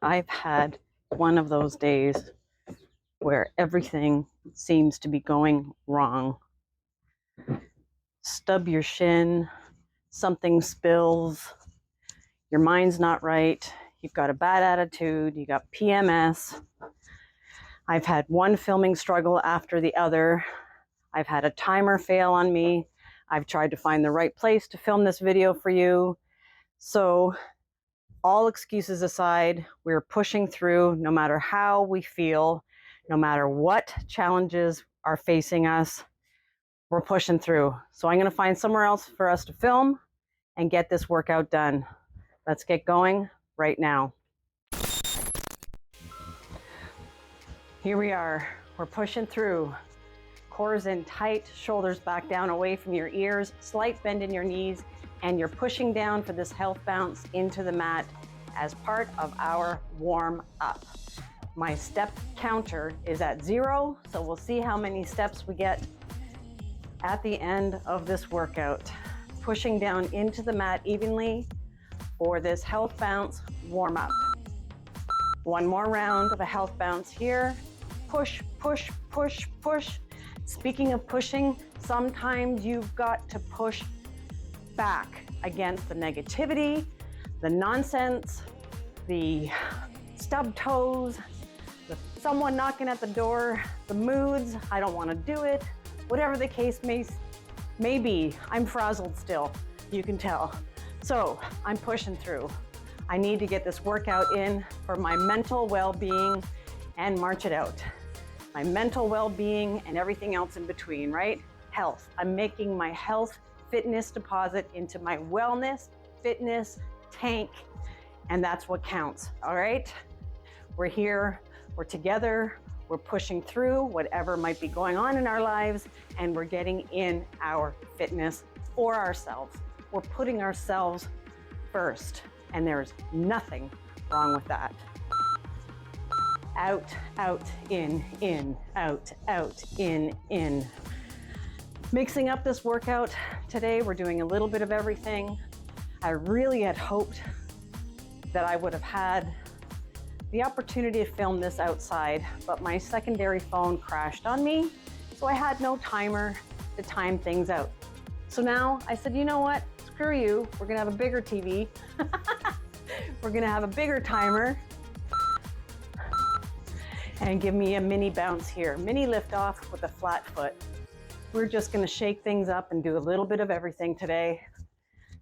I've had one of those days where everything seems to be going wrong. Stub your shin, something spills, your mind's not right, you've got a bad attitude, you got PMS. I've had one filming struggle after the other. I've had a timer fail on me. I've tried to find the right place to film this video for you. So all excuses aside, we're pushing through no matter how we feel, no matter what challenges are facing us, we're pushing through. So I'm going to find somewhere else for us to film and get this workout done. Let's get going right now. Here we are. We're pushing through. Core's in tight, shoulders back down away from your ears, slight bend in your knees, and you're pushing down for this health bounce into the mat as part of our warm up. My step counter is at 0, so we'll see how many steps we get at the end of this workout. Pushing down into the mat evenly for this health bounce warm up. One more round of a health bounce here. Push, push, push, push. Speaking of pushing, sometimes you've got to push back against the negativity, the nonsense, the stub toes, someone knocking at the door, the moods, I don't want to do it, whatever the case may be. I'm frazzled still, you can tell. So I'm pushing through. I need to get this workout in for my mental well-being and march it out. My mental well-being and everything else in between, right? Health. I'm making my health fitness deposit into my wellness fitness tank, and that's what counts, all right? We're here, we're together, we're pushing through whatever might be going on in our lives, and we're getting in our fitness for ourselves. We're putting ourselves first, and there's nothing wrong with that. Out, out, in, out, out, in. Mixing up this workout today, we're doing a little bit of everything. I really had hoped that I would have had the opportunity to film this outside, but my secondary phone crashed on me, so I had no timer to time things out. So now I said, you know what, screw you, we're gonna have a bigger TV. We're gonna have a bigger timer and give me a mini bounce here, mini lift off with a flat foot. We're just gonna shake things up and do a little bit of everything today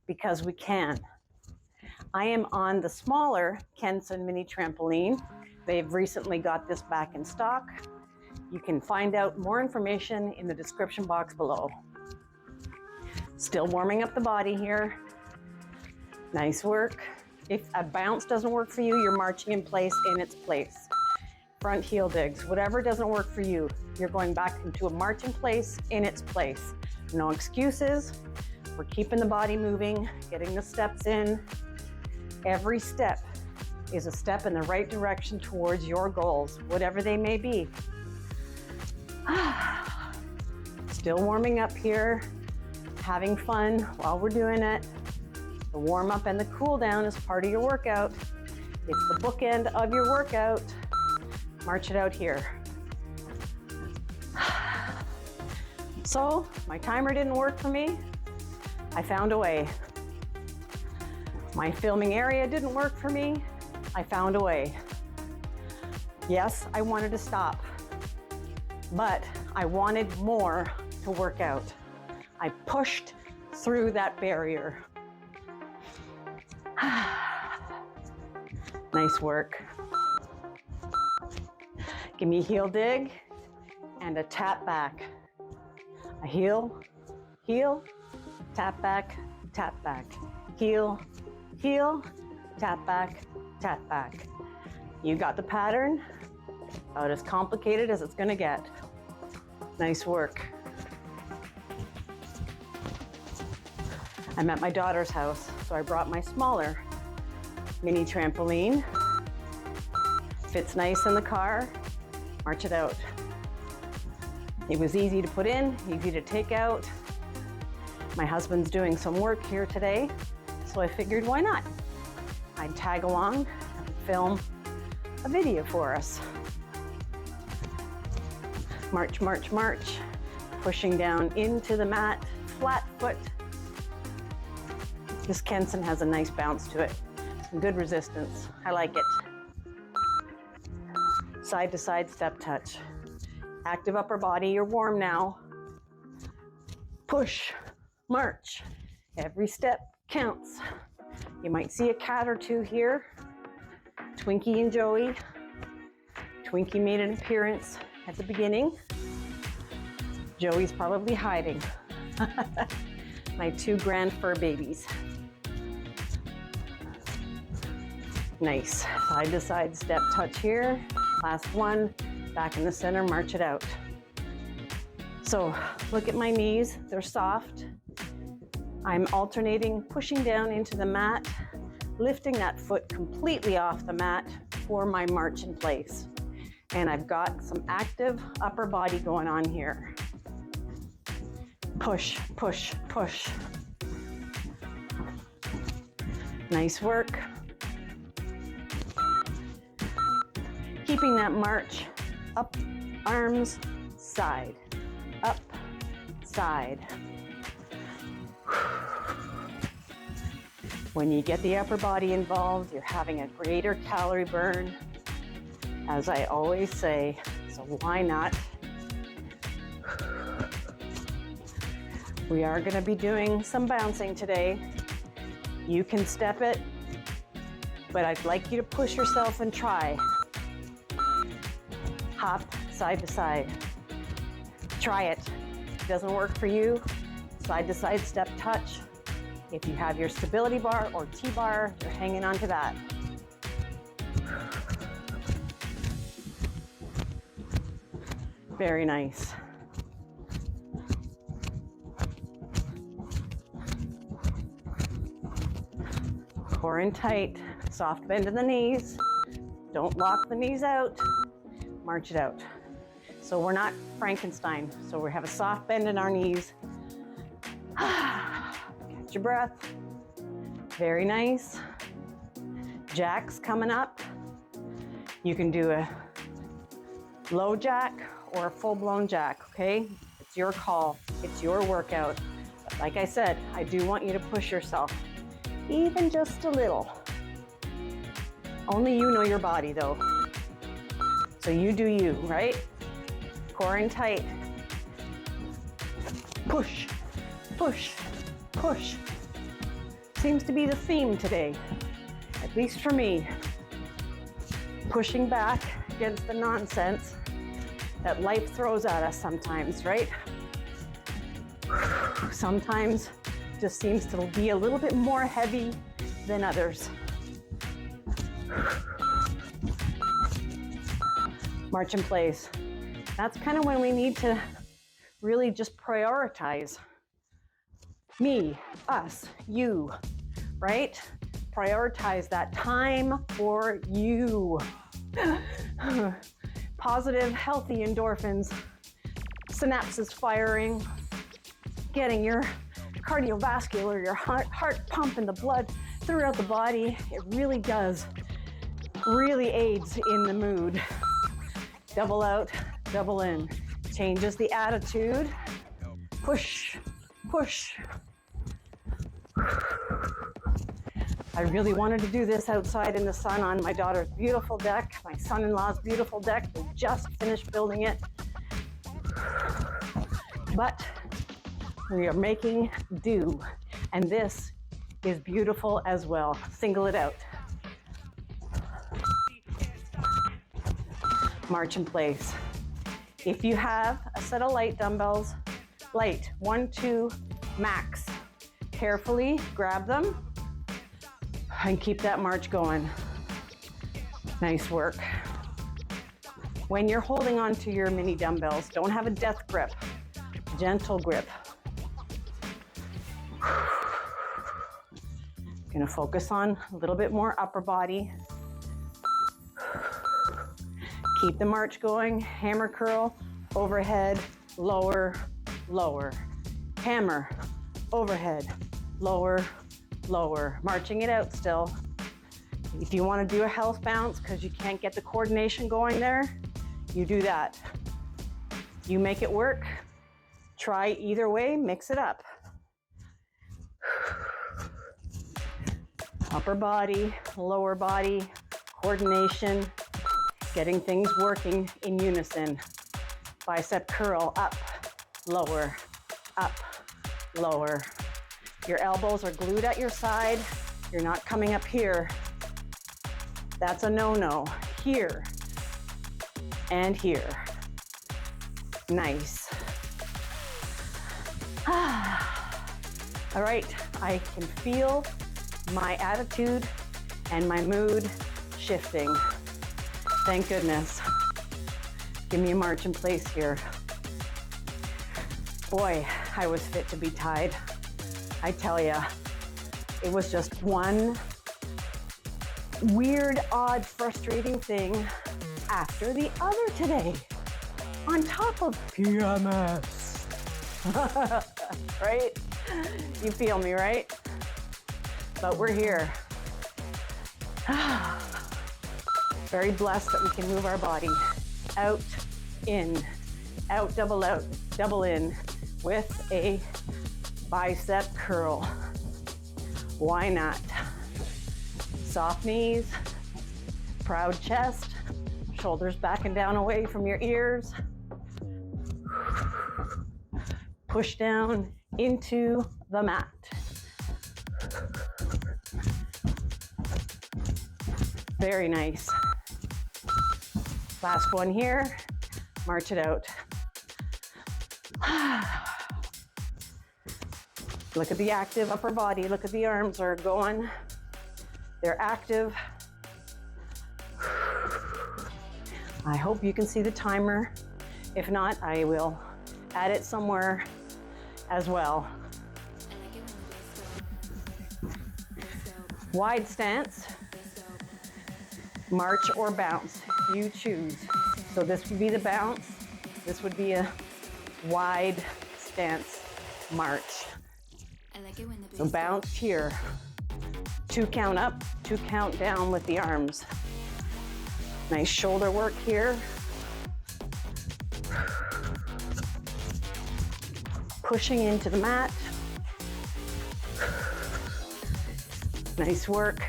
because we can. I am on the smaller Kenson mini trampoline. They've recently got this back in stock. You can find out more information in the description box below. Still warming up the body here. Nice work. If a bounce doesn't work for you, you're marching in place in its place. Front heel digs, whatever doesn't work for you, you're going back into a marching place in its place. No excuses. We're keeping the body moving, getting the steps in. Every step is a step in the right direction towards your goals, whatever they may be. Still warming up here, having fun while we're doing it. The warm up and the cool down is part of your workout. It's the bookend of your workout. March it out here. So my timer didn't work for me. I found a way. My filming area didn't work for me. I found a way. Yes, I wanted to stop, but I wanted more to work out. I pushed through that barrier. Nice work. Give me a heel dig and a tap back. A heel, heel, tap back, heel, heel, tap back, tap back. You got the pattern, about as complicated as it's gonna get. Nice work. I'm at my daughter's house, so I brought my smaller mini trampoline. Fits nice in the car, march it out. It was easy to put in, easy to take out. My husband's doing some work here today, so I figured why not? I'd tag along and film a video for us. March, march, march. Pushing down into the mat, flat foot. This Kenson has a nice bounce to it. Some good resistance. I like it. Side to side step touch. Active upper body, you're warm now. Push, march. Every step counts. You might see a cat or two here. Twinkie and Joey. Twinkie made an appearance at the beginning. Joey's probably hiding. My two grand fur babies. Nice. Side to side step touch here. Last one. Back in the center, march it out. So look at my knees. They're soft. I'm alternating, pushing down into the mat, lifting that foot completely off the mat for my march in place. And I've got some active upper body going on here. Push, push, push. Nice work. Keeping that march up, arms, side, up, side. When you get the upper body involved, you're having a greater calorie burn, as I always say, so why not? We are going to be doing some bouncing today. You can step it, but I'd like you to push yourself and try. Hop side to side. Try it. If it doesn't work for you, side to side step touch. If you have your stability bar or T-bar, you're hanging on to that. Very nice. Core in tight, soft bend in the knees. Don't lock the knees out. March it out. So we're not Frankenstein. So we have a soft bend in our knees. Catch your breath. Very nice. Jacks coming up. You can do a low jack or a full-blown jack, okay? It's your call. It's your workout. But like I said, I do want you to push yourself, even just a little. Only you know your body though. So you do you, right? Core in tight. Push, push, push. Seems to be the theme today, at least for me. Pushing back against the nonsense that life throws at us sometimes, right? Sometimes just seems to be a little bit more heavy than others. March in place. That's kind of when we need to really just prioritize. Me, us, you, right? Prioritize that time for you. Positive, healthy endorphins, synapses firing, getting your cardiovascular, your heart pumping the blood throughout the body. It really does, really aids in the mood. Double out, double in. Changes the attitude. Push, push. I really wanted to do this outside in the sun on my daughter's beautiful deck, my son-in-law's beautiful deck. We just finished building it. But we are making do, and this is beautiful as well. Single it out. March in place. If you have a set of light dumbbells, light, 1, 2, max, carefully grab them and keep that march going. Nice work. When you're holding on to your mini dumbbells, don't have a death grip, gentle grip. Gonna focus on a little bit more upper body. Keep the march going, hammer curl, overhead, lower, lower. Hammer, overhead, lower, lower. Marching it out still. If you want to do a health bounce because you can't get the coordination going there, you do that. You make it work. Try either way, mix it up. Upper body, lower body, coordination, getting things working in unison. Bicep curl, up, lower, up, lower. Your elbows are glued at your side. You're not coming up here. That's a no-no. Here and here. Nice. All right, I can feel my attitude and my mood shifting. Thank goodness. Give me a march in place here. Boy, I was fit to be tied. I tell ya, it was just one weird, odd, frustrating thing after the other today, on top of PMS. Right? You feel me, right? But we're here. Very blessed that we can move our body out, in, out, double in with a bicep curl. Why not? Soft knees, proud chest, shoulders back and down away from your ears. Push down into the mat. Very nice. Last one here. March it out. Look at the active upper body. Look at the arms are going. They're active. I hope you can see the timer. If not, I will add it somewhere as well. Wide stance, march or bounce, you choose. So this would be the bounce. This would be a wide stance march. So bounce here. 2 count up, 2 count down with the arms. Nice shoulder work here. Pushing into the mat. Nice work.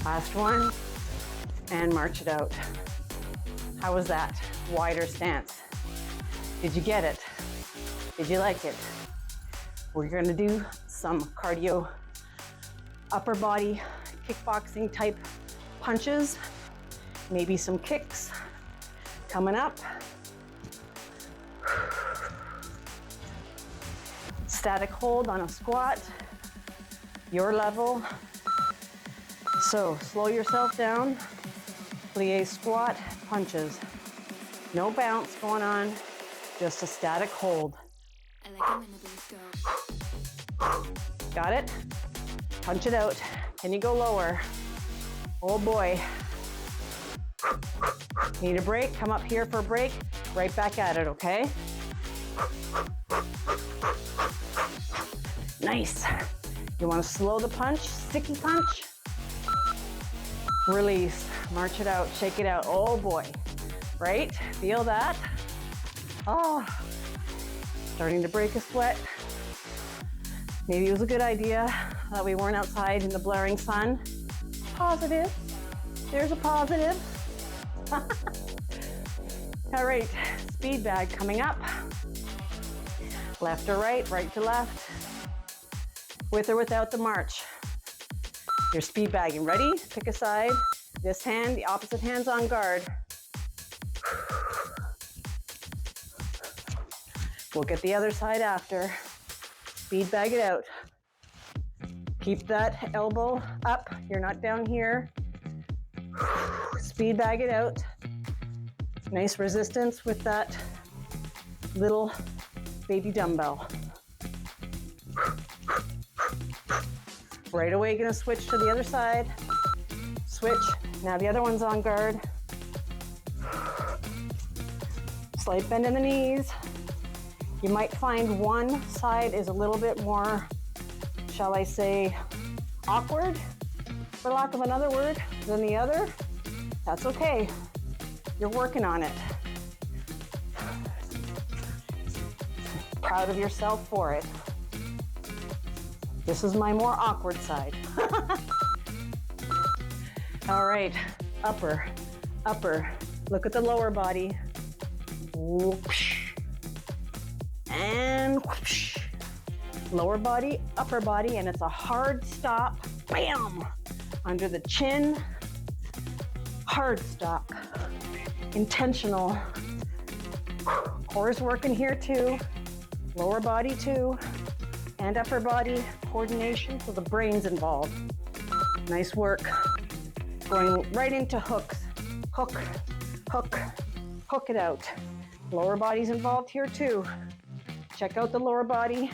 Last one, and march it out. How was that? Wider stance. Did you get it? Did you like it? We're gonna do some cardio, upper body, kickboxing type punches, maybe some kicks coming up. Static hold on a squat, your level. So slow yourself down, plie squat punches. No bounce going on, just a static hold. I like it when the bass go. Got it? Punch it out. Can you go lower? Oh boy. Need a break? Come up here for a break. Right back at it, okay? Nice. You want to slow the punch, sticky punch. Release, march it out, shake it out. Oh boy, right? Feel that? Oh, starting to break a sweat. Maybe it was a good idea that we weren't outside in the blaring sun. Positive, there's a positive. All right, speed bag coming up. Left to right, right to left. With or without the march. You're speed bagging. Ready? Pick a side. This hand, the opposite hand's on guard. We'll get the other side after. Speed bag it out. Keep that elbow up. You're not down here. Speed bag it out. Nice resistance with that little baby dumbbell. Right away, gonna switch to the other side. Switch, now the other one's on guard. Slight bend in the knees. You might find one side is a little bit more shall I say, awkward, for lack of another word, than the other, that's okay. You're working on it. Proud of yourself for it. This is my more awkward side. All right, upper. Look at the lower body. Whoosh. And whoosh. Lower body, upper body, and it's a hard stop. Bam! Under the chin. Hard stop. Intentional. Core is working here too. Lower body too. And upper body coordination, so the brain's involved. Nice work. Going right into hooks. Hook, hook, hook it out. Lower body's involved here too. Check out the lower body.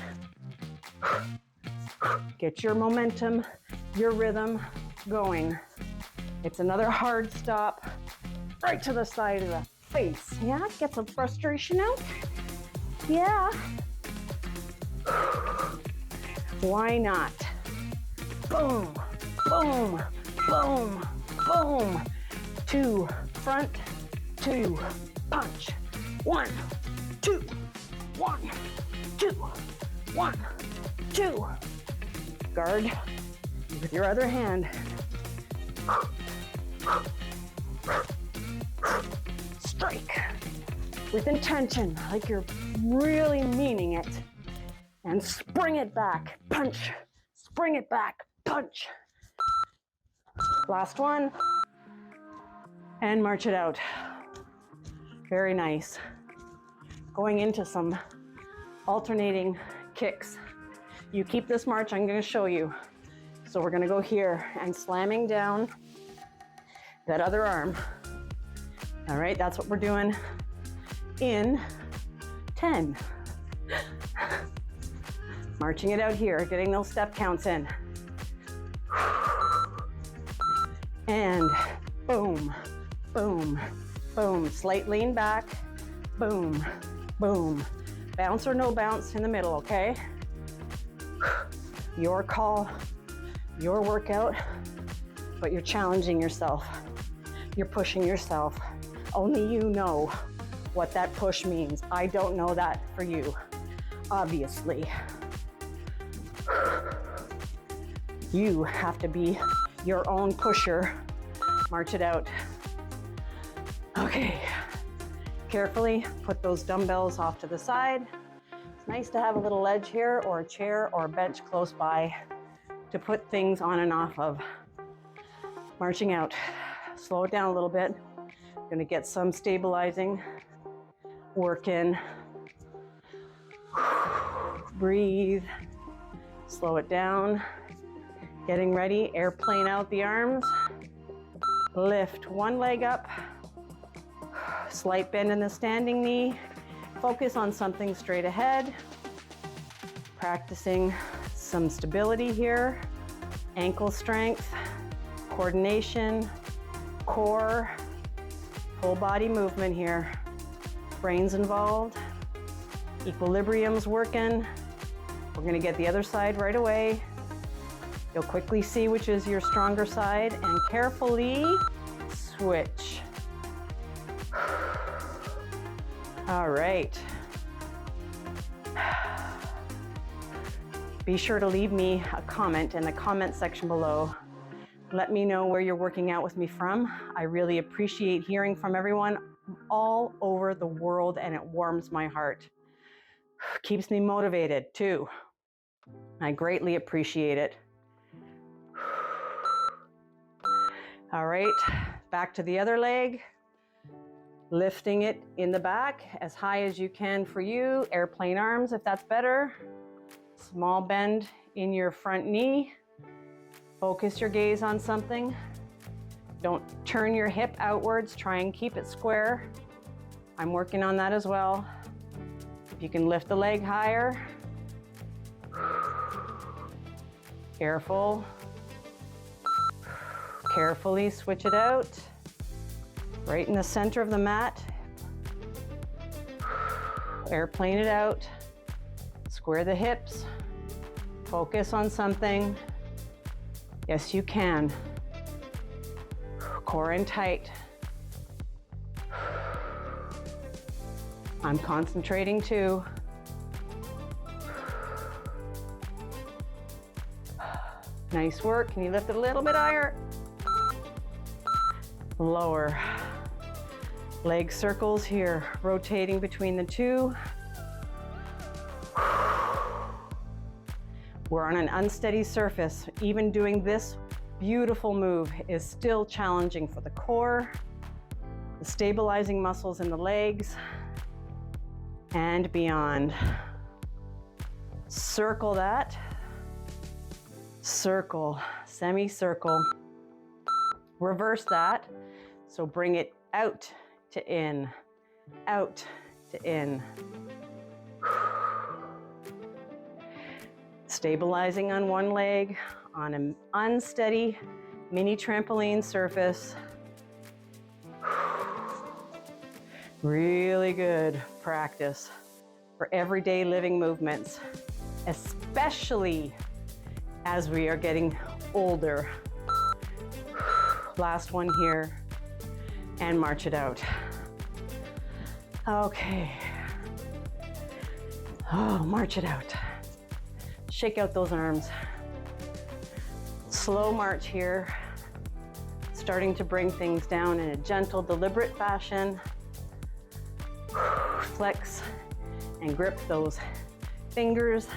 Get your momentum, your rhythm going. It's another hard stop right to the side of the face. Yeah, get some frustration out. Yeah. Why not? Boom, boom, boom, boom. 2, front, 2, punch. 1, 2, 1, 2, 1, 2. Guard with your other hand. Strike with intention, like you're really meaning it. And spring it back, punch. Spring it back, punch. Last one. And march it out. Very nice. Going into some alternating kicks. You keep this march, I'm gonna show you. So we're gonna go here and slamming down that other arm. All right, that's what we're doing in 10. Marching it out here, getting those step counts in. And boom, boom, boom. Slight lean back, boom, boom. Bounce or no bounce in the middle, okay? Your call, your workout, but you're challenging yourself. You're pushing yourself. Only you know what that push means. I don't know that for you, obviously. You have to be your own pusher. March it out. Okay, carefully put those dumbbells off to the side. It's nice to have a little ledge here or a chair or a bench close by to put things on and off of. Marching out. Slow it down a little bit. Gonna get some stabilizing work in. Breathe. Slow it down. Getting ready, airplane out the arms. Lift one leg up. Slight bend in the standing knee. Focus on something straight ahead. Practicing some stability here. Ankle strength, coordination, core, full body movement here. Brain's involved. Equilibrium's working. We're gonna get the other side right away. You'll quickly see which is your stronger side and carefully switch. All right. Be sure to leave me a comment in the comment section below. Let me know where you're working out with me from. I really appreciate hearing from everyone all over the world, and it warms my heart. Keeps me motivated too. I greatly appreciate it. All right, back to the other leg. Lifting it in the back as high as you can for you. Airplane arms if that's better. Small bend in your front knee. Focus your gaze on something. Don't turn your hip outwards. Try and keep it square. I'm working on that as well. If you can lift the leg higher. Careful. Carefully switch it out. Right in the center of the mat. Airplane it out. Square the hips. Focus on something. Yes, you can. Core in tight. I'm concentrating too. Nice work. Can you lift it a little bit higher? Lower. Leg circles here, rotating between the two. We're on an unsteady surface. Even doing this beautiful move is still challenging for the core, the stabilizing muscles in the legs, and beyond. Circle that. Circle, semicircle. Reverse that. So bring it out to in, out to in. Stabilizing on one leg on an unsteady mini trampoline surface. Really good practice for everyday living movements, especially as we are getting older. Last one here, and march it out. Okay. Oh, march it out. Shake out those arms. Slow march here, starting to bring things down in a gentle, deliberate fashion. Flex and grip those fingers.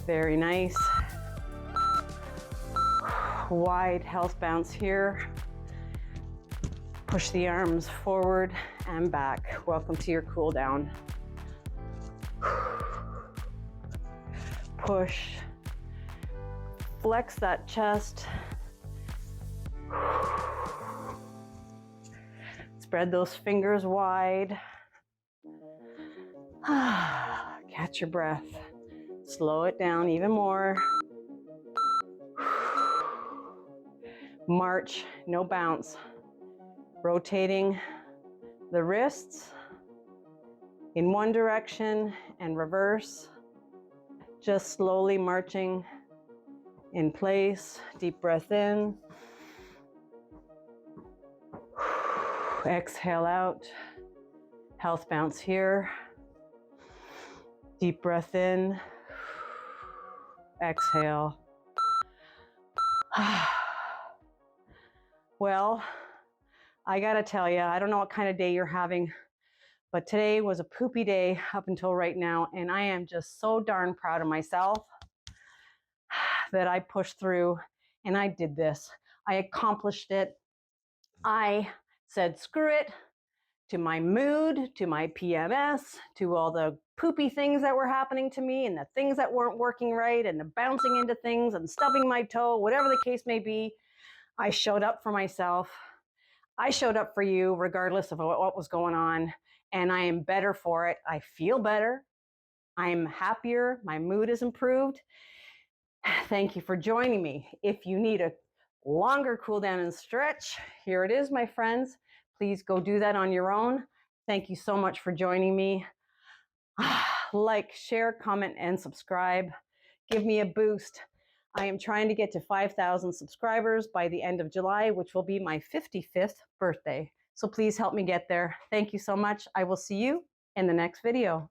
Very nice. Wide health bounce here. Push the arms forward and back. Welcome to your cool down. Push. Flex that chest. Spread those fingers wide. Catch your breath. Slow it down even more. March, no bounce. Rotating the wrists in one direction and reverse. Just slowly marching in place. Deep breath in. Exhale out. Health bounce here. Deep breath in. Exhale. Well, I gotta tell you, I don't know what kind of day you're having, but today was a poopy day up until right now, and I am just so darn proud of myself that I pushed through and I did this. I accomplished it. I said screw it to my mood, to my PMS, to all the poopy things that were happening to me and the things that weren't working right and the bouncing into things and stubbing my toe, whatever the case may be. I showed up for myself. I showed up for you regardless of what was going on, and I am better for it. I feel better. I'm happier. My mood is improved. Thank you for joining me. If you need a longer cool down and stretch, here it is, my friends. Please go do that on your own. Thank you so much for joining me. Like, share, comment, and subscribe. Give me a boost. I am trying to get to 5,000 subscribers by the end of July, which will be my 55th birthday. So please help me get there. Thank you so much. I will see you in the next video.